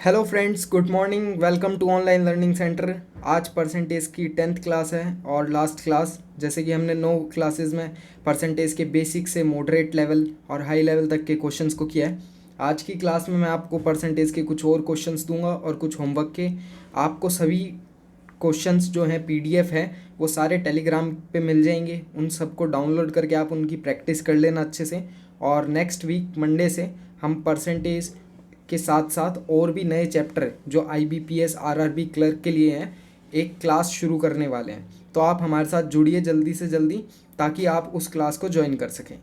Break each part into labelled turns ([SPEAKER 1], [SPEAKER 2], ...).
[SPEAKER 1] Hello friends, good morning. Welcome to online learning centre. आज percentage की 10th class है और लास्ट क्लास। जैसे कि हमने 9 क्लासेस में परसेंटेज के बेसिक से मॉडरेट लेवल और हाई लेवल तक के क्वेश्चंस को किया है। आज की क्लास में मैं आपको परसेंटेज के कुछ और क्वेश्चंस दूंगा और कुछ होमवर्क के। आपको सभी क्वेश्चंस जो हैं पीडीएफ है वो सारे टेलीग्राम पे मिल जाएंगे। उन सबको डाउनलोड करके आप उनकी प्रैक्टिस कर लेना अच्छे से। और नेक्स्ट वीक मंडे से हम परसेंटेज के साथ साथ और भी नए चैप्टर जो आईबीपीएस आरआरबी क्लर्क के लिए हैं एक क्लास शुरू करने वाले हैं। तो आप हमारे साथ जुड़िए जल्दी से जल्दी ताकि आप उस क्लास को ज्वाइन कर सकें।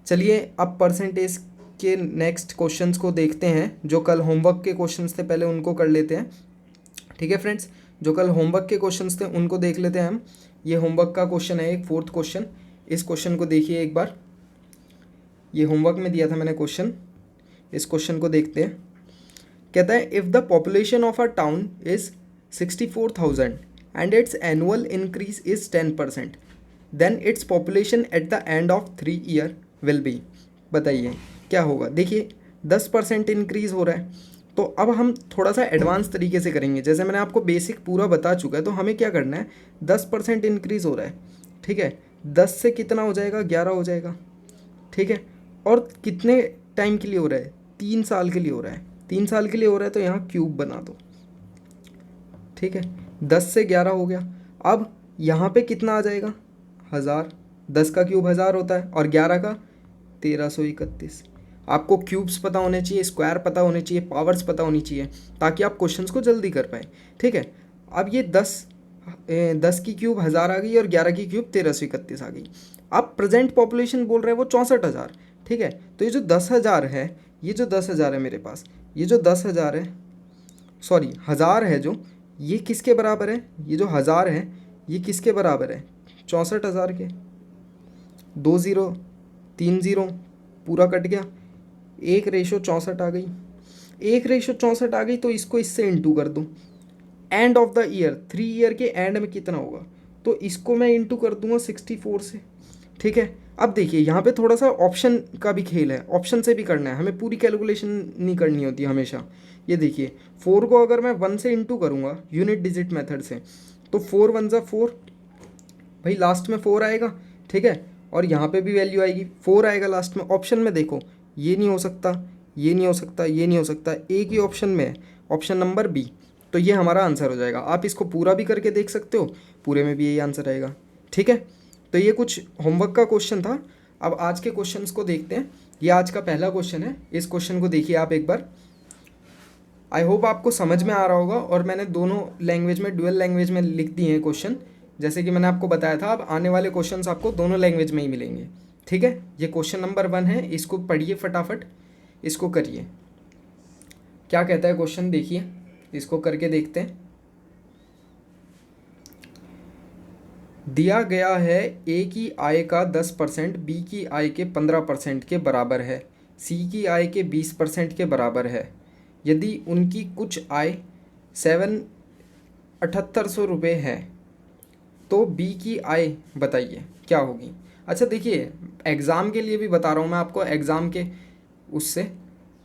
[SPEAKER 1] चलिए अब परसेंटेज के नेक्स्ट क्वेश्चंस को देखते हैं। जो कल होमवर्क के क्वेश्चंस थे पहले उनको कर लेते हैं। ठीक है फ्रेंड्स, जो कल होमवर्क के क्वेश्चंस थे उनको देख लेते हैं हम। ये होमवर्क का क्वेश्चन है, एक 4th क्वेश्चन। इस क्वेश्चन को देखिए एक बार। ये होमवर्क में दिया था मैंने क्वेश्चन। इस क्वेश्चन को देखते हैं। कहता है if the population of a town is 64,000 and its annual increase is 10%, then its population at the end of 3 year will be. बताइए क्या होगा। देखिए 10% इंक्रीज़ हो रहा है, तो अब हम थोड़ा सा एडवांस तरीके से करेंगे। जैसे मैंने आपको बेसिक पूरा बता चुका है, तो हमें क्या करना है। 10% इंक्रीज़ हो रहा है, ठीक है। 10 से कितना हो जाएगा, 11 हो जाएगा, ठीक है। और कितने टाइम के लिए हो रहा है, 3 साल के लिए हो रहा है। 3 साल के लिए हो रहा है तो यहाँ क्यूब बना दो, ठीक है। 10 से 11 हो गया। अब यहाँ पे कितना आ जाएगा, 1000। 10 का क्यूब 1000 होता है और 11 का 1331। आपको क्यूब्स पता होने चाहिए, स्क्वायर पता होने चाहिए, पावर्स पता होनी चाहिए ताकि आप क्वेश्चंस को जल्दी कर पाए, ठीक है। अब ये 10 की क्यूब 1000 आ गई और 11 की क्यूब 1331 आ गई। अब प्रेजेंट पॉपुलेशन बोल रहे हैं वो 64,000, ठीक है। तो ये जो 10,000 है, ये जो 10,000 है मेरे पास, ये जो 10,000 है, सॉरी 1000 है जो, ये किसके बराबर है। ये जो 1000 है ये किसके बराबर है, 64,000 के। 2 ज़ीरो 3 ज़ीरो पूरा कट गया, 1:64 आ गई। 1:64 आ गई तो इसको इससे इंटू कर दूँ। End of the year, 3 year के एंड में कितना होगा, तो इसको मैं इंटू कर दूंगा 64 से, ठीक है। अब देखिए यहाँ पे थोड़ा सा ऑप्शन का भी खेल है, ऑप्शन से भी करना है हमें, पूरी कैलकुलेशन नहीं करनी होती हमेशा। ये देखिए 4 को अगर मैं 1 से इंटू करूँगा यूनिट डिजिट मेथड से, तो 4 1 ज़ा 4, भाई लास्ट में 4 आएगा, ठीक है। और यहाँ पे भी वैल्यू आएगी, 4 आएगा लास्ट में। ऑप्शन में देखो ये नहीं हो सकता, ये नहीं हो सकता, ये नहीं हो सकता, एक ही ऑप्शन में है, ऑप्शन नंबर बी। तो ये हमारा आंसर हो जाएगा। आप इसको पूरा भी करके देख सकते हो, पूरे में भी यही आंसर आएगा, ठीक है। तो ये कुछ होमवर्क का क्वेश्चन था। अब आज के क्वेश्चंस को देखते हैं। ये आज का पहला क्वेश्चन है। इस क्वेश्चन को देखिए आप एक बार। आई होप आपको समझ में आ रहा होगा। और मैंने दोनों लैंग्वेज में, डुअल लैंग्वेज में लिख दिए हैं क्वेश्चन। जैसे कि मैंने आपको बताया था, अब आने वाले क्वेश्चंस आपको दोनों लैंग्वेज में ही मिलेंगे, ठीक है। ये क्वेश्चन नंबर 1 है, इसको पढ़िए फटाफट, इसको करिए। क्या कहता है क्वेश्चन, देखिए इसको करके देखते हैं। दिया गया है ए की आय का 10% बी की आय के 15% के बराबर है, सी की आय के 20% के बराबर है। यदि उनकी कुछ आय 7,7800 रुपये है तो बी की आय बताइए क्या होगी। अच्छा देखिए, एग्ज़ाम के लिए भी बता रहा हूँ मैं आपको, एग्ज़ाम के उससे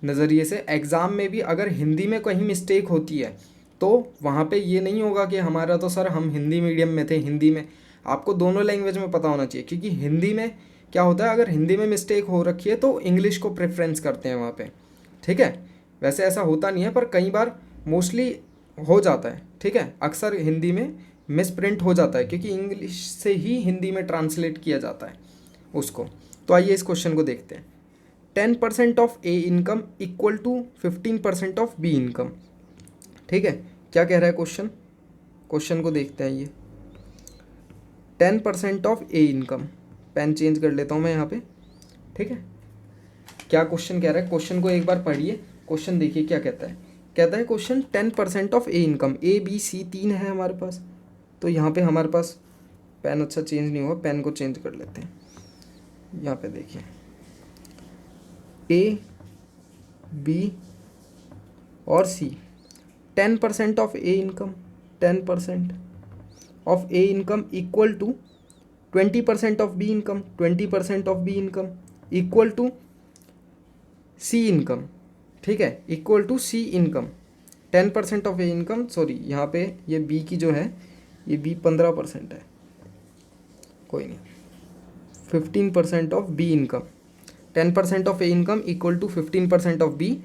[SPEAKER 1] नज़रिए से। एग्ज़ाम में भी अगर हिंदी में कहीं मिस्टेक होती है तो वहाँ पे ये नहीं होगा कि हमारा तो सर हम हिंदी मीडियम में थे, हिंदी में। आपको दोनों लैंग्वेज में पता होना चाहिए, क्योंकि हिंदी में क्या होता है, अगर हिंदी में मिस्टेक हो रखी है तो इंग्लिश को प्रेफरेंस करते हैं वहाँ पे, ठीक है। वैसे ऐसा होता नहीं है पर कई बार मोस्टली हो जाता है, ठीक है। अक्सर हिंदी में मिस प्रिंट हो जाता है क्योंकि इंग्लिश से ही हिंदी में ट्रांसलेट किया जाता है उसको। तो आइए इस क्वेश्चन को देखते हैं। 10% of A income equal to 15% of B income, ठीक है। क्या कह रहा है क्वेश्चन, क्वेश्चन को देखते हैं। ये 10% of A income, pen change कर लेता हूँ मैं यहाँ पे, ठीक है। क्या क्वेश्चन कह रहा है, क्वेश्चन को एक बार पढ़िए। क्वेश्चन देखिए क्या कहता है। कहता है question 10% of A income, A B C 3 है हमारे पास। तो यहाँ पे हमारे पास पेन अच्छा चेंज नहीं हुआ, पेन को चेंज कर लेते हैं। यहाँ पे देखिए ए बी और C, 10% of A income, 10% of A income equal to 20% of B income, 20% of B income equal to C income, ठीक है, equal to C income. 10% of A income, sorry यहाँ पे ये बी की जो है ये बी 15% है, कोई नहीं, 15% of B income, 10% of A income equal to 15% of B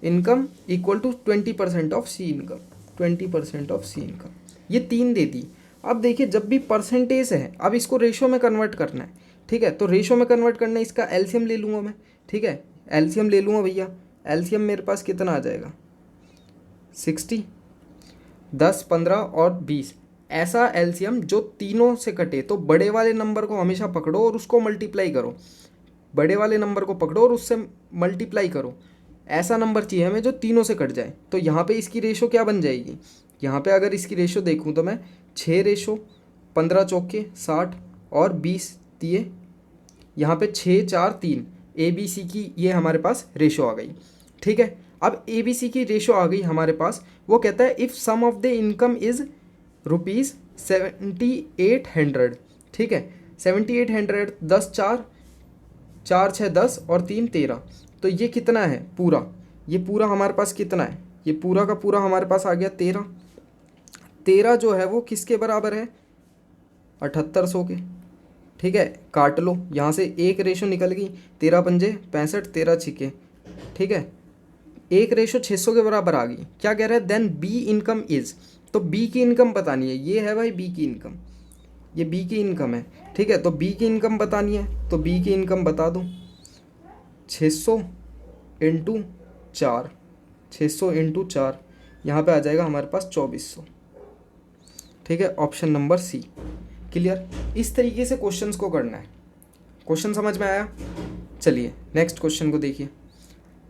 [SPEAKER 1] income equal to 20% of C income, 20% of C income, ये 3 दे दी। अब देखिए जब भी परसेंटेज है, अब इसको रेशो में कन्वर्ट करना है, ठीक है, तो रेशो में कन्वर्ट करना है, इसका एलसीएम ले लूँगा मैं, ठीक है, एलसीएम ले लूँगा भैया, एलसीएम मेरे पास कितना आ जाएगा 60, 10, 15 और 20, ऐसा एलसीएम जो तीनों से कटे, तो बड़े वाले नंबर को हमेशा पकड़ो और उसको मल्टीप्लाई करो, बड़े वाले नंबर को पकड़ो और उससे मल्टीप्लाई करो, ऐसा नंबर चाहिए हमें जो तीनों से कट जाए। तो यहाँ पे इसकी रेशो क्या बन जाएगी, यहाँ पे अगर इसकी रेशो देखूँ तो मैं 6:15 चौके 60 और 20 दिए, यहाँ पे 6, 4, 3, ए बी सी की ये हमारे पास रेशो आ गई, ठीक है। अब ए बी सी की रेशो आ गई हमारे पास, वो कहता है if sum of the income is ₹7800, ठीक है, 7800, 10, 4, 4, 6, 10 और 3, 13, तो ये कितना है पूरा, ये पूरा हमारे पास कितना है, ये पूरा का पूरा हमारे पास आ गया 13, 13 जो है वो किसके बराबर है 7800 के, ठीक है, काट लो, यहाँ से एक रेशो निकल गई, 13 पंजे 65, 13 छिके, ठीक है, एक रेशो 600 के बराबर आ गई। क्या कह रहा है, देन बी इनकम इज़, तो बी की इनकम बतानी है, ये है भाई बी की इनकम, ये बी की इनकम है, ठीक है, तो बी की इनकम बतानी है, तो बी की इनकम बता दो, 600 इंटू 4, 600 इंटू 4, यहाँ पर आ जाएगा हमारे पास 2400, ठीक है, ऑप्शन नंबर सी। क्लियर, इस तरीके से क्वेश्चंस को करना है। क्वेश्चन समझ में आया? चलिए नेक्स्ट क्वेश्चन को देखिए।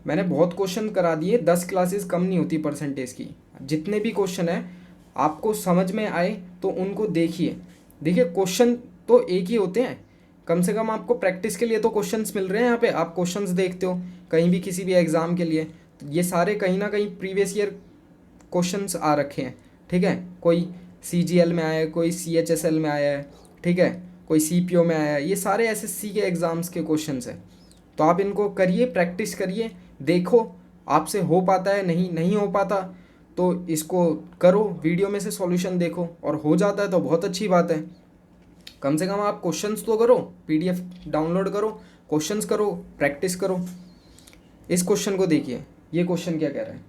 [SPEAKER 1] मैंने बहुत क्वेश्चन करा दिए, 10 क्लासेस कम नहीं होती परसेंटेज की, जितने भी क्वेश्चन हैं आपको समझ में आए तो उनको देखिए। देखिए क्वेश्चन तो एक ही होते हैं, कम से कम आपको प्रैक्टिस के लिए तो क्वेश्चंस मिल रहे हैं यहाँ पे, आप क्वेश्चंस देखते हो कहीं भी किसी भी एग्ज़ाम के लिए, तो ये सारे कहीं ना कहीं प्रीवियस ईयर क्वेश्चंस आ रखे हैं, ठीक है, कोई CGL में आया है, कोई CHSL में आया है, ठीक है, कोई CPO में आया है, ये सारे SSC के एग्ज़ाम्स के क्वेश्चंस हैं। तो आप इनको करिए, प्रैक्टिस करिए, देखो आपसे हो पाता है, नहीं हो पाता तो इसको करो, वीडियो में से सॉल्यूशन देखो, और हो जाता है तो बहुत अच्छी बात है। कम से कम आप क्वेश्चंस तो करो, PDF डाउनलोड करो, क्वेश्चंस करो, प्रैक्टिस करो। इस क्वेश्चन को देखिए, ये क्वेश्चन क्या कह रहा है,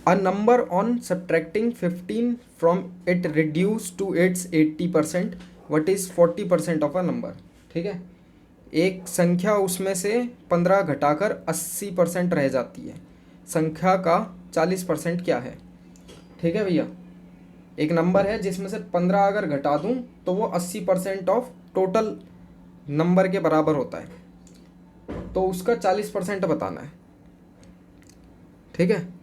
[SPEAKER 1] A number on subtracting 15 from it reduced to its 80%. What is 40% of a number? ठीक है, एक संख्या उसमें से 15 घटाकर 80% रह जाती है, संख्या का 40% क्या है? ठीक है भैया, एक नंबर है जिसमें से 15 अगर घटा दूं तो वो 80% ऑफ टोटल नंबर के बराबर होता है, तो उसका 40% बताना है, ठीक है,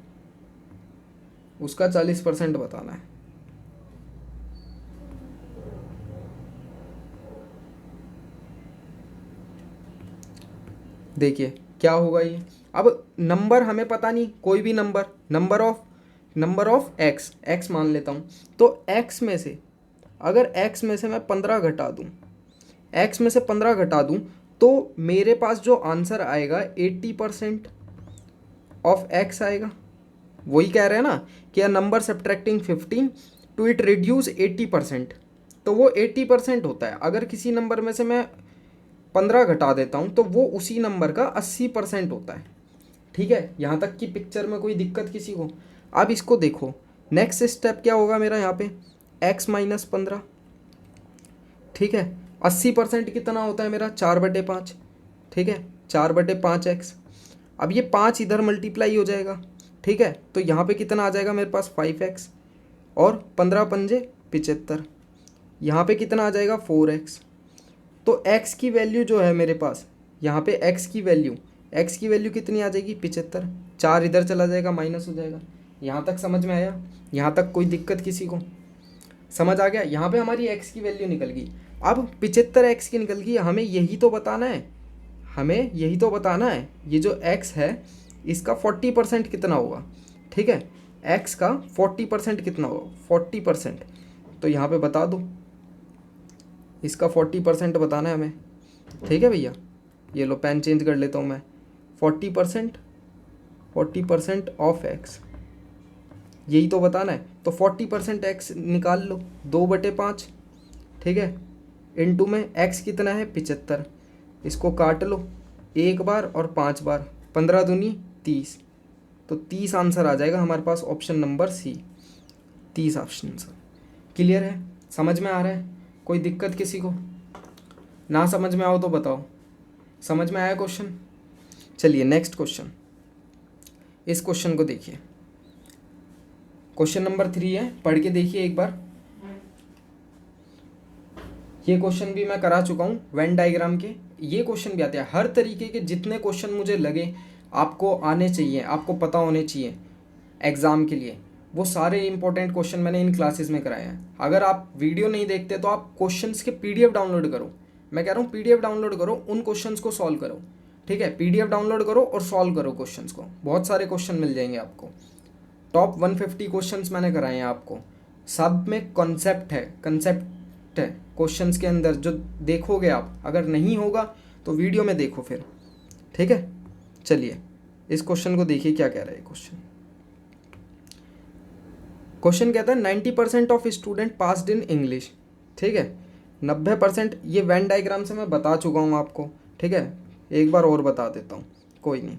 [SPEAKER 1] उसका 40% बताना है। देखिए क्या होगा ये, अब नंबर हमें पता नहीं, कोई भी नंबर, नंबर ऑफ एक्स मान लेता हूँ, तो एक्स में से अगर एक्स में से मैं 15 घटा दूँ, एक्स में से 15 घटा दूँ तो मेरे पास जो आंसर आएगा 80% ऑफ एक्स आएगा। वही कह रहे हैं ना कि a number subtracting 15 to it reduce 80%, तो वो 80% होता है। अगर किसी नंबर में से मैं 15 घटा देता हूँ तो वो उसी नंबर का 80% होता है, ठीक है, यहाँ तक की पिक्चर में कोई दिक्कत किसी को? अब इसको देखो, नेक्स्ट स्टेप क्या होगा मेरा यहाँ पे, x माइनस 15, ठीक है, 80% कितना होता है मेरा 4/5, ठीक है, 4/5x। अब ये 5 इधर मल्टीप्लाई हो जाएगा, ठीक है, तो यहाँ पे कितना आ जाएगा मेरे पास 5x, और 15 पंजे 75, यहाँ पे कितना आ जाएगा 4x। तो x की वैल्यू जो है मेरे पास, यहाँ पे x की वैल्यू कितनी आ जाएगी 75, 4 इधर चला जाएगा माइनस हो जाएगा। यहाँ तक समझ में आया? यहाँ तक कोई दिक्कत किसी को? समझ आ गया? यहाँ पे हमारी x की वैल्यू निकल गई। अब 75x की निकल गई, हमें यही तो बताना है, ये जो x है इसका 40% कितना होगा, ठीक है, x का 40% कितना होगा, 40%, तो यहाँ पे बता दो, इसका 40% बताना है हमें, ठीक है भैया। ये लो पेन चेंज कर लेता हूँ मैं, 40% 40% ऑफ एक्स, यही तो बताना है। तो 40% एक्स निकाल लो, 2/5, ठीक है, इनटू में एक्स कितना है 75, इसको काट लो एक बार और 5 बार, 15 दूनी 30, तो 30 आंसर आ जाएगा हमारे पास, option number C, 30 option answer. Clear है, समझ में आ रहा है, कोई दिक्कत किसी को? ना समझ में आओ तो बताओ। समझ में आया क्वेश्चन? चलिए नेक्स्ट क्वेश्चन, इस क्वेश्चन को देखिए, क्वेश्चन नंबर 3 है, पढ़ के देखिए एक बार। ये क्वेश्चन भी मैं करा चुका हूँ वेन डायग्राम के, ये क्वेश्चन भी आते हैं। हर तरीके के जितने क्वेश्चन मुझे लगे आपको आने चाहिए, आपको पता होने चाहिए एग्ज़ाम के लिए, वो सारे इंपॉर्टेंट क्वेश्चन मैंने इन क्लासेस में कराए हैं। अगर आप वीडियो नहीं देखते तो आप क्वेश्चंस के पीडीएफ डाउनलोड करो, मैं कह रहा हूँ पीडीएफ डाउनलोड करो, उन क्वेश्चंस को सॉल्व करो, ठीक है, पीडीएफ डाउनलोड करो और सॉल्व करो क्वेश्चंस को, बहुत सारे क्वेश्चन मिल जाएंगे आपको। टॉप 150 क्वेश्चंस मैंने कराए हैं आपको, सब में कॉन्सेप्ट है क्वेश्चंस के अंदर, जो देखोगे आप, अगर नहीं होगा तो वीडियो में देखो फिर, ठीक है। चलिए इस क्वेश्चन को देखिए क्या कह रहा है क्वेश्चन। क्वेश्चन कहता है 90% of student passed in English, ठीक है, 90%, ये वेन डायग्राम से मैं बता चुका हूँ आपको, ठीक है, एक बार और बता देता हूँ, कोई नहीं,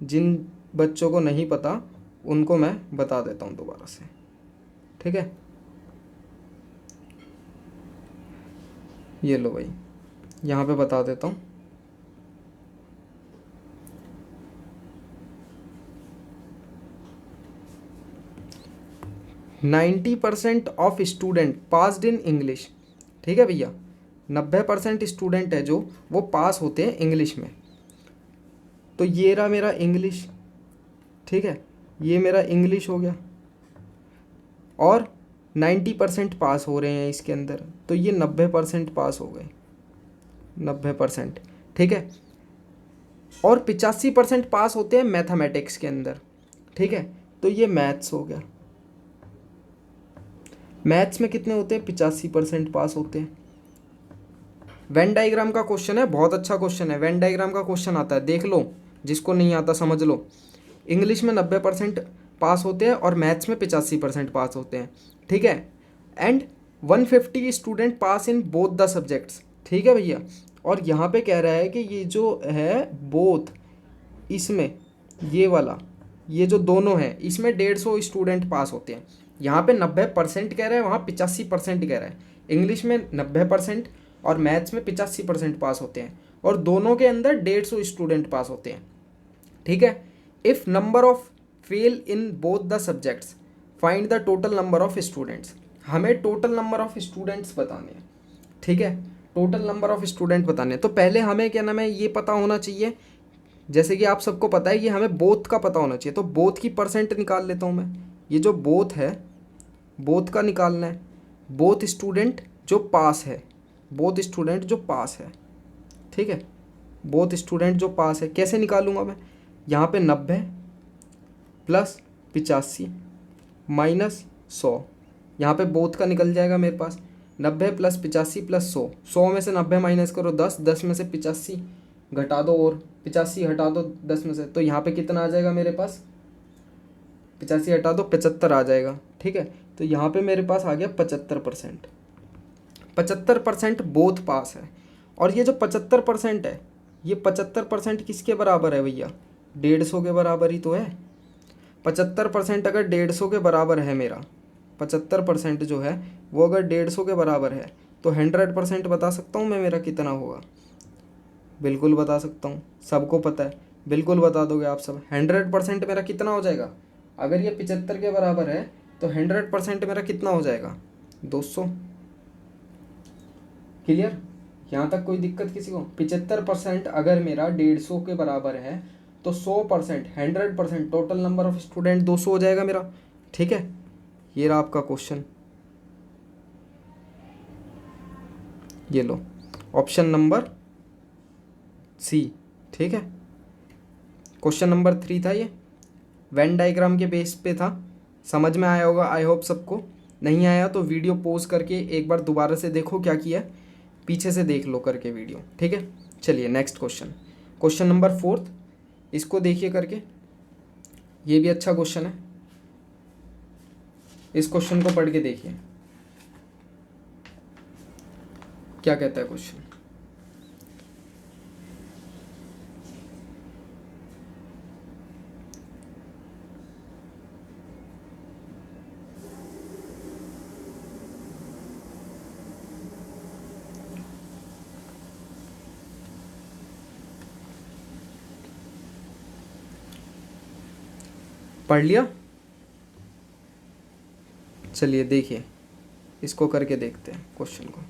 [SPEAKER 1] जिन बच्चों को नहीं पता उनको मैं बता देता हूँ दोबारा से, ठीक है। ये लो भाई, यहाँ पे बता देता हूँ, %90 of student passed in English, ठीक है भैया, 90% स्टूडेंट है जो वो पास होते हैं इंग्लिश में। तो ये रहा मेरा इंग्लिश, ठीक है, ये मेरा इंग्लिश हो गया, और 90% पास हो रहे हैं इसके अंदर, तो ये 90% पास हो गए, 90%, ठीक है। और 85% पास होते हैं मैथमेटिक्स के अंदर, ठीक है, तो ये मैथ्स हो गया। मैथ्स में कितने होते हैं? 85% पास होते हैं। वेन डायग्राम का क्वेश्चन है, बहुत अच्छा क्वेश्चन है, वेन डायग्राम का क्वेश्चन आता है, देख लो, जिसको नहीं आता समझ लो। इंग्लिश में 90% पास होते हैं और मैथ्स में 85% पास होते हैं, ठीक है। And 150 student pass in both the subjects, ठीक है भैया। और यहाँ पे कह रहा है कि ये जो है बोथ, इसमें ये वाला, ये जो दोनों हैं इसमें 150 स्टूडेंट पास होते हैं। यहाँ पे 90% कह रहा है, वहाँ 85% कह रहा है। इंग्लिश में 90% और मैथ्स में 85% पास होते हैं, और दोनों के अंदर 150 स्टूडेंट पास होते हैं, ठीक है। If number of fail in both the subjects find the total number of students, हमें टोटल नंबर ऑफ स्टूडेंट्स बताने हैं, ठीक है, टोटल नंबर ऑफ स्टूडेंट बताने हैं। तो पहले हमें क्या नाम है, ये पता होना चाहिए, जैसे कि आप सबको पता है कि हमें बोथ का पता होना चाहिए, तो बोथ की परसेंट निकाल लेता हूँ मैं। ये जो बोथ है, बोथ का निकालना है, बोथ स्टूडेंट जो पास है, बोथ स्टूडेंट जो पास है, ठीक है, बोथ स्टूडेंट जो पास है, कैसे निकालूंगा मैं? यहाँ पे 90 प्लस 85 माइनस 100, यहाँ पे बोथ का निकल जाएगा मेरे पास, 90 प्लस 85 प्लस 100, 100 में से 90 माइनस करो 10, 10 में से 85 घटा दो, और 85 हटा दो 10 में से, तो यहाँ पे कितना आ जाएगा मेरे पास, 85 हटा दो 75 आ जाएगा, ठीक है। तो यहाँ पे मेरे पास आ गया 75%, 75% बोथ पास है। और ये जो 75% है, ये 75% किसके बराबर है भैया? 150 के बराबर ही तो है। 75% अगर 150 के बराबर है मेरा, 75% जो है वो अगर 150 के बराबर है, तो 100% बता सकता हूँ मैं मेरा कितना होगा? बिल्कुल बता सकता हूँ, सबको पता है, बिल्कुल बता दोगे आप सब। 100% मेरा कितना हो जाएगा? अगर ये 75 के बराबर है तो 100% मेरा कितना हो जाएगा? 200। क्लियर? यहाँ तक कोई दिक्कत किसी को? 75% अगर मेरा 150 के बराबर है तो 100%, 100%, टोटल नंबर ऑफ स्टूडेंट 200 हो जाएगा मेरा, ठीक है। ये रहा आपका क्वेश्चन, ये लो, ऑप्शन नंबर सी, ठीक है। क्वेश्चन नंबर 3 था ये, वेन डायग्राम के बेस पे था। समझ में आया होगा आई होप सबको। नहीं आया तो वीडियो पॉज करके एक बार दोबारा से देखो क्या किया है, पीछे से देख लो करके वीडियो, ठीक है। चलिए नेक्स्ट क्वेश्चन, क्वेश्चन नंबर 4, इसको देखिए करके। ये भी अच्छा क्वेश्चन है, इस क्वेश्चन को पढ़ के देखिए क्या कहता है क्वेश्चन। पढ़ लिया? चलिए देखिए, इसको करके देखते हैं क्वेश्चन को।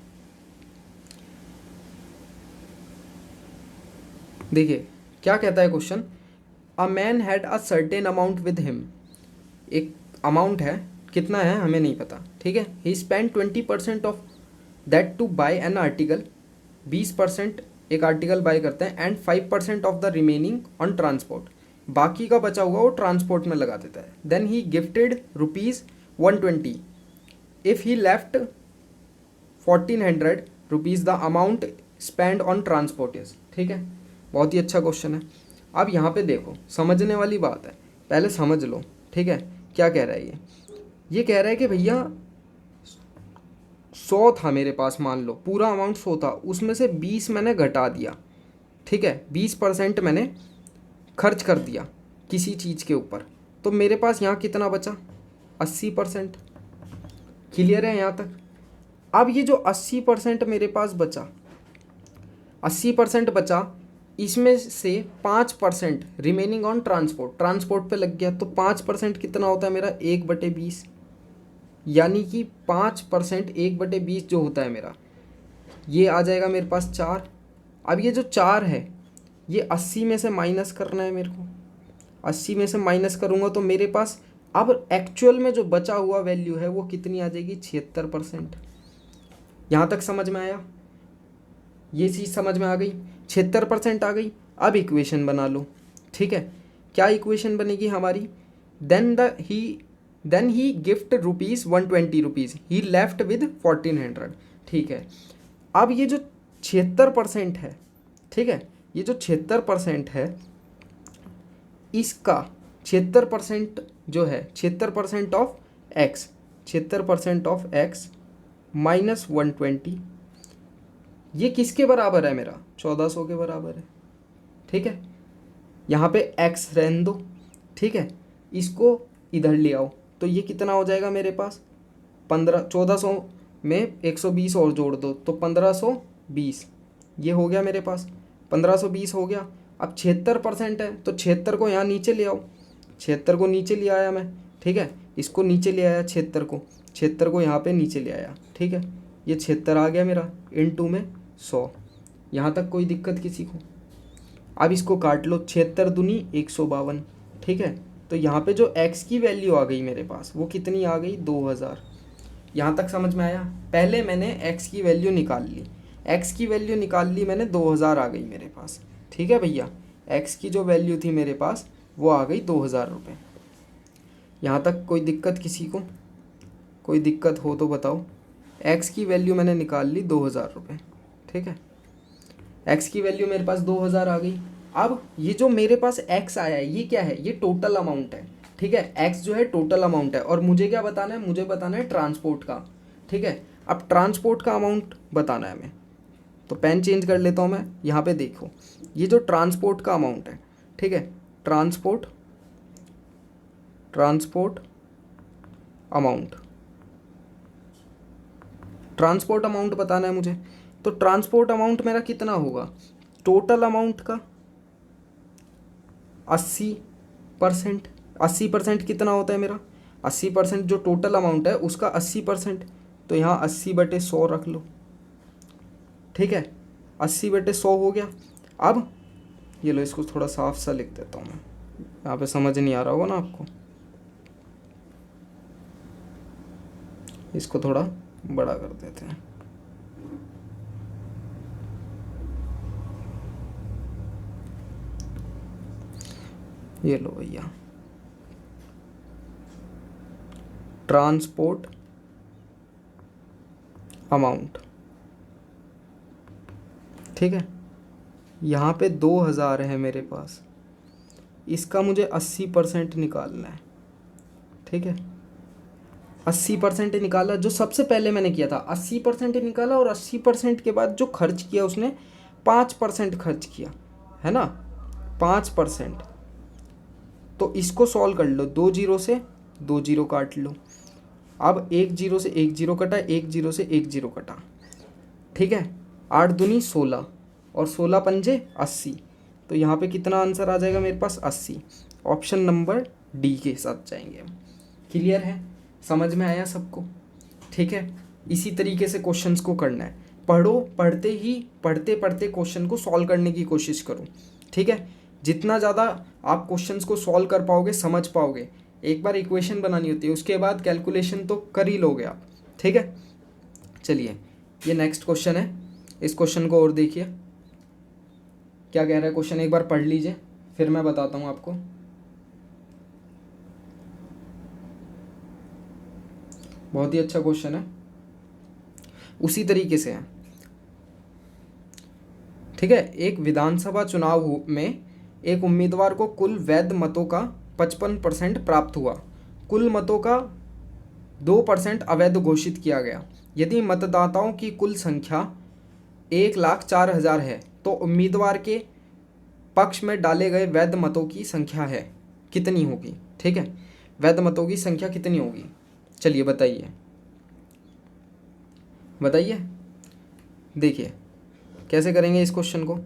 [SPEAKER 1] देखिए क्या कहता है question. A man had a certain amount with him. एक अमाउंट है, कितना है हमें नहीं पता, ठीक है। He spend 20% of that to buy an article. 20% एक आर्टिकल बाय करते हैं and 5% of the remaining on transport. बाकी का बचा हुआ वो ट्रांसपोर्ट में लगा देता है। Then he gifted ₹120। If he left 1400 rupees the amount spend on transport is. ठीक है, बहुत ही अच्छा क्वेश्चन है। अब यहाँ पे देखो, समझने वाली बात है, पहले समझ लो। ठीक है, क्या कह रहा है ये कह रहा है कि भैया 100 था मेरे पास, मान लो पूरा अमाउंट 100 था, उसमें से 20 मैंने घटा दिया। ठीक है, 20% मैंने खर्च कर दिया किसी चीज़ के ऊपर, तो मेरे पास यहाँ कितना बचा? 80%। क्लियर है यहाँ तक? अब ये जो 80% मेरे पास बचा, 80% बचा, इसमें से 5% रिमेनिंग ऑन ट्रांसपोर्ट पे लग गया, तो 5% कितना होता है मेरा? 1/20। यानी कि 5% 1/20 जो होता है मेरा, ये आ जाएगा मेरे पास 4। अब ये जो 4 है, ये 80 में से माइनस करना है मेरे को। 80 में से माइनस करूँगा तो मेरे पास अब एक्चुअल में जो बचा हुआ वैल्यू है वो कितनी आ जाएगी? 76%। यहाँ तक समझ में आया? ये चीज़ समझ में आ गई? 76% आ गई। अब इक्वेशन बना लो। ठीक है, क्या इक्वेशन बनेगी हमारी? Then he gift ₹120, he left with 1400। ठीक है, अब ये जो 76% है, ठीक है, ये जो 76% है, इसका 76% जो है, 76% of x, 76% of x minus 120, ये किसके बराबर है मेरा? 1400 के बराबर है। ठीक है, यहाँ पे एक्स रहने दो। ठीक है, इसको इधर ले आओ, तो ये कितना हो जाएगा मेरे पास? 1400 में 120 और जोड़ दो तो 1520। ये हो गया मेरे पास, 1520 हो गया। अब 76% है, तो 76 को यहाँ नीचे ले आओ। 76 को नीचे ले आया मैं। ठीक है, इसको नीचे ले आया, 76 को यहाँ पे नीचे ले आया। ठीक है, ये 76 आ गया मेरा, इनटू में 100। यहाँ तक कोई दिक्कत किसी को? अब इसको काट लो, 76 दूनी 152। ठीक है, तो यहाँ पे जो x की वैल्यू आ गई मेरे पास, वो कितनी आ गई? 2000। यहाँ तक समझ में आया? पहले मैंने x की वैल्यू निकाल ली, x की वैल्यू निकाल ली मैंने, 2000 आ गई मेरे पास। ठीक है भैया, x की जो वैल्यू थी मेरे पास वो आ गई 2000 रुपये। यहाँ तक कोई दिक्कत किसी को? कोई दिक्कत हो तो बताओ। x की वैल्यू मैंने निकाल ली 2000 रुपये। ठीक है, x की वैल्यू मेरे पास 2000 आ गई। अब ये जो मेरे पास x आया है, ये क्या है? ये टोटल अमाउंट है। ठीक है, x जो है टोटल अमाउंट है, और मुझे क्या बताना है? मुझे बताना है ट्रांसपोर्ट का। ठीक है, अब ट्रांसपोर्ट का अमाउंट बताना है हमें, तो पेन चेंज कर लेता हूँ मैं। यहाँ पे देखो, ये जो ट्रांसपोर्ट का अमाउंट है, ठीक है, ट्रांसपोर्ट अमाउंट, ट्रांसपोर्ट अमाउंट बताना है मुझे। तो ट्रांसपोर्ट अमाउंट मेरा कितना होगा? टोटल अमाउंट का 80%। 80% कितना होता है मेरा? 80% जो टोटल अमाउंट है उसका 80%, तो यहाँ 80/100 रख लो। ठीक है, 80/100 हो गया। अब ये लो, इसको थोड़ा साफ सा लिख देता हूँ मैं, यहाँ पे समझ नहीं आ रहा होगा ना आपको, इसको थोड़ा बड़ा कर देते हैं। ये लो भैया, ट्रांसपोर्ट अमाउंट। ठीक है, यहाँ पे 2000 है मेरे पास, इसका मुझे 80% निकालना है। ठीक है, 80% निकाला, जो सबसे पहले मैंने किया था 80% निकाला, और 80% के बाद जो खर्च किया उसने 5% खर्च किया, है ना, 5%। तो इसको सॉल्व कर लो, 2 जीरो से 2 जीरो काट लो। अब 1 जीरो से 1 जीरो कटा, 1 जीरो से 1 जीरो कटा। ठीक है, 8 दूनी 16 और 16 पंजे 80। तो यहाँ पे कितना आंसर आ जाएगा मेरे पास? 80। ऑप्शन नंबर डी के साथ जाएंगे हम। क्लियर है? समझ में आया सबको? ठीक है, इसी तरीके से क्वेश्चंस को करना है। पढ़ो, पढ़ते ही पढ़ते पढ़ते क्वेश्चन को सॉल्व करने की कोशिश करो। ठीक है, जितना ज़्यादा आप क्वेश्चंस को सॉल्व कर पाओगे, समझ पाओगे, एक बार इक्वेशन बनानी होती है, उसके बाद कैलकुलेशन तो कर ही लोगे आप। ठीक है, चलिए ये नेक्स्ट क्वेश्चन है। इस क्वेश्चन को और देखिए क्या कह रहा है क्वेश्चन, एक बार पढ़ लीजिए फिर मैं बताता हूँ आपको। बहुत ही अच्छा क्वेश्चन है, उसी तरीके से है। ठीक है, एक विधानसभा चुनाव में एक उम्मीदवार को कुल वैध मतों का 55% प्राप्त हुआ, कुल मतों का 2% अवैध घोषित किया गया। यदि मतदाताओं की कुल संख्या 1,04,000 है तो उम्मीदवार के पक्ष में डाले गए वैध मतों की संख्या है कितनी होगी? ठीक है, वैध मतों की संख्या कितनी होगी? चलिए बताइए, बताइए। देखिए कैसे करेंगे इस क्वेश्चन को।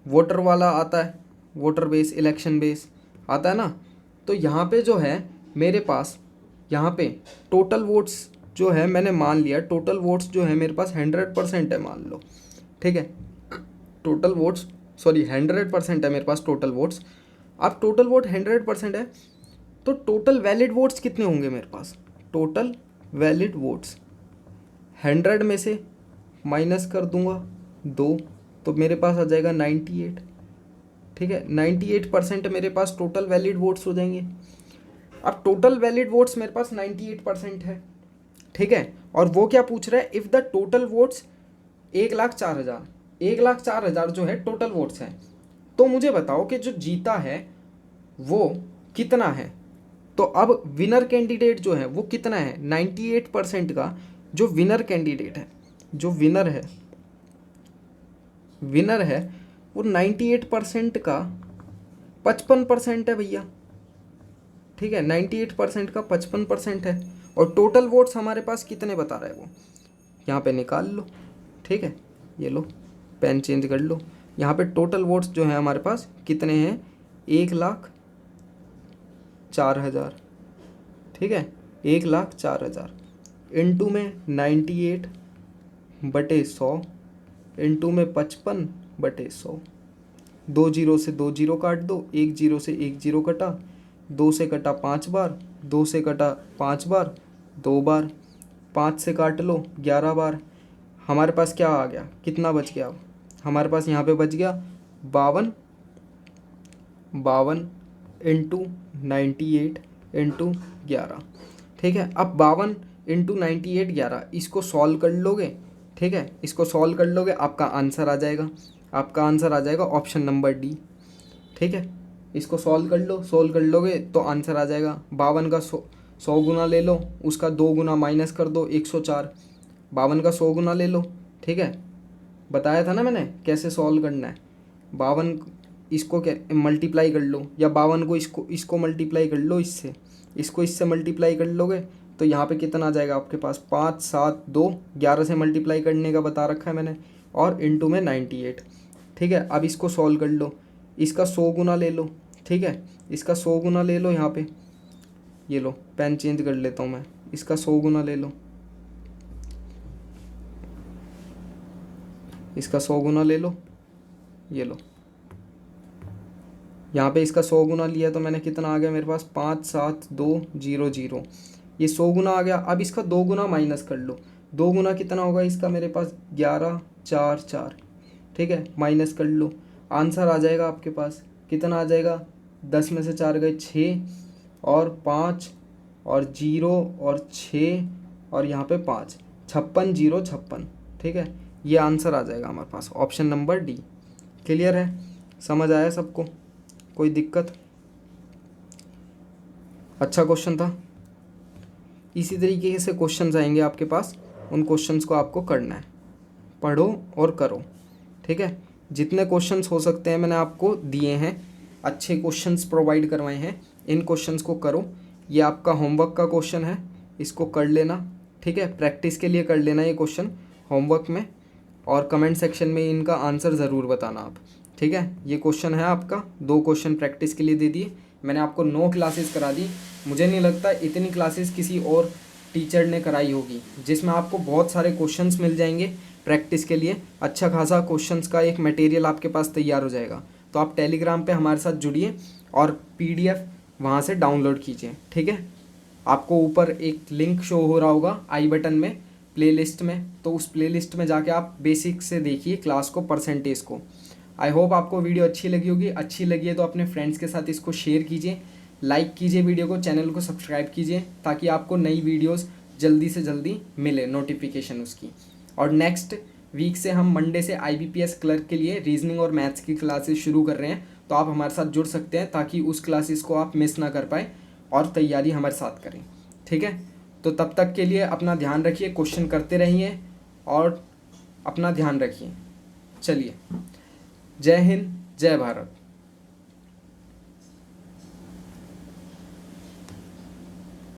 [SPEAKER 1] वोटर वाला आता है, वोटर बेस, इलेक्शन बेस आता है ना। तो यहाँ पे जो है मेरे पास, यहाँ पे टोटल वोट्स जो है मैंने मान लिया, टोटल वोट्स जो है मेरे पास 100% है मान लो। ठीक है, टोटल वोट्स, सॉरी 100% है मेरे पास टोटल वोट्स। अब टोटल वोट 100% है तो टोटल वैलिड वोट्स कितने होंगे मेरे पास? टोटल वैलिड वोट्स 100 में से माइनस कर दूंगा 2, तो मेरे पास आ जाएगा 98। ठीक है, 98% मेरे पास टोटल वैलिड वोट्स हो जाएंगे। अब टोटल वैलिड वोट्स मेरे पास 98% है। ठीक है, और वो क्या पूछ रहा है? इफ़ द टोटल वोट्स 1,04,000, 1,04,000 जो है टोटल वोट्स हैं, तो मुझे बताओ कि जो जीता है वो कितना है। तो अब विनर कैंडिडेट जो है वो कितना है? 98% का जो विनर कैंडिडेट है, जो विनर है, विनर है वो 98% का 55% है भैया। ठीक है, 98% का 55% है, और टोटल वोट्स हमारे पास कितने बता रहा है वो, यहाँ पे निकाल लो। ठीक है, ये लो पेन चेंज कर लो। यहाँ पे टोटल वोट्स जो है हमारे पास कितने हैं? 1,04,000। ठीक है, 1,04,000 इंटू में 98/100 इंटू में 55/100। 2 जीरो से 2 जीरो काट दो, 1 जीरो से 1 जीरो कटा, 2 से कटा 5 बार, 2 से कटा 5 बार, 2 बार, 5 से काट लो 11 बार। हमारे पास क्या आ गया? कितना बच गया? हमारे पास यहाँ पे बच गया 52 इंटू 98 इंटू 11। ठीक है, अब 52 इंटू 98 11, इसको सॉल्व कर लोगे। ठीक है, इसको सॉल्व कर लोगे, आपका आंसर आ जाएगा, आपका आंसर आ जाएगा ऑप्शन नंबर डी। ठीक है, इसको सॉल्व कर लो, सॉल्व कर लोगे तो आंसर आ जाएगा 52 का 100 गुना ले लो, उसका 2 गुना माइनस कर दो 104। 52 का 100 गुना ले लो। ठीक है, बताया था ना मैंने कैसे सॉल्व करना है। 52 इसको क्या मल्टीप्लाई कर लो, या 52 को इसको मल्टीप्लाई कर लो, इसको इससे मल्टीप्लाई कर लोगे तो यहाँ पे कितना आ जाएगा आपके पास? 5 7 2 11 से मल्टीप्लाई करने का बता रखा है मैंने, और इंटू में 98। ठीक है, अब इसको सॉल्व कर लो, इसका 100 गुना ले लो। ठीक है, इसका 100 गुना ले लो, यहाँ पे ये लो पेन चेंज कर लेता हूँ मैं, इसका 100 गुना ले लो, इसका 100 गुना ले लो, ये लो। यहाँ पे इसका 100 गुना लिया तो मैंने कितना आ गया मेरे पास? 5 7 2 0 0, ये 100 गुना आ गया। अब इसका 2 गुना माइनस कर लो, 2 गुना कितना होगा इसका मेरे पास? 11 4 4। ठीक है, माइनस कर लो, आंसर आ जाएगा आपके पास कितना आ जाएगा? 10 में से 4 गए 6, और 5 और 0 और 6 और यहाँ पे 5, 56 0 56। ठीक है, ये आंसर आ जाएगा हमारे पास ऑप्शन नंबर डी। क्लियर है? समझ आया सबको? कोई दिक्कत? अच्छा क्वेश्चन था। इसी तरीके से क्वेश्चंस आएंगे आपके पास, उन क्वेश्चंस को आपको करना है, पढ़ो और करो। ठीक है, जितने क्वेश्चंस हो सकते हैं मैंने आपको दिए हैं, अच्छे क्वेश्चंस प्रोवाइड करवाए हैं, इन क्वेश्चंस को करो। ये आपका होमवर्क का क्वेश्चन है, इसको कर लेना। ठीक है, प्रैक्टिस के लिए कर लेना ये क्वेश्चन होमवर्क में, और कमेंट सेक्शन में इनका आंसर ज़रूर बताना आप। ठीक है, ये क्वेश्चन है आपका, 2 क्वेश्चन प्रैक्टिस के लिए दे दिए। मैंने आपको 9 क्लासेस करा दी। मुझे नहीं लगता इतनी क्लासेस किसी और टीचर ने कराई होगी, जिसमें आपको बहुत सारे क्वेश्चंस मिल जाएंगे प्रैक्टिस के लिए। अच्छा खासा क्वेश्चंस का एक मटेरियल आपके पास तैयार हो जाएगा। तो आप टेलीग्राम पे हमारे साथ जुड़िए और PDF वहाँ से डाउनलोड कीजिए। ठीक है, आपको ऊपर एक लिंक शो हो रहा होगा आई बटन में, प्लेलिस्ट में, तो उस प्लेलिस्ट में जाके आप बेसिक से देखिए क्लास को, परसेंटेज को। आई होप आपको वीडियो अच्छी लगी होगी। अच्छी लगी है तो अपने फ्रेंड्स के साथ इसको शेयर कीजिए, लाइक कीजिए वीडियो को, चैनल को सब्सक्राइब कीजिए, ताकि आपको नई वीडियोस जल्दी से जल्दी मिले नोटिफिकेशन उसकी। और नेक्स्ट वीक से हम मंडे से IBPS क्लर्क के लिए रीजनिंग और मैथ्स की क्लासेस शुरू कर रहे हैं, तो आप हमारे साथ जुड़ सकते हैं ताकि उस क्लासेस को आप मिस ना कर पाए और तैयारी हमारे साथ करें। ठीक है, तो तब तक के लिए अपना ध्यान रखिए, क्वेश्चन करते रहिए और अपना ध्यान रखिए। चलिए, जय हिंद, जय भारत।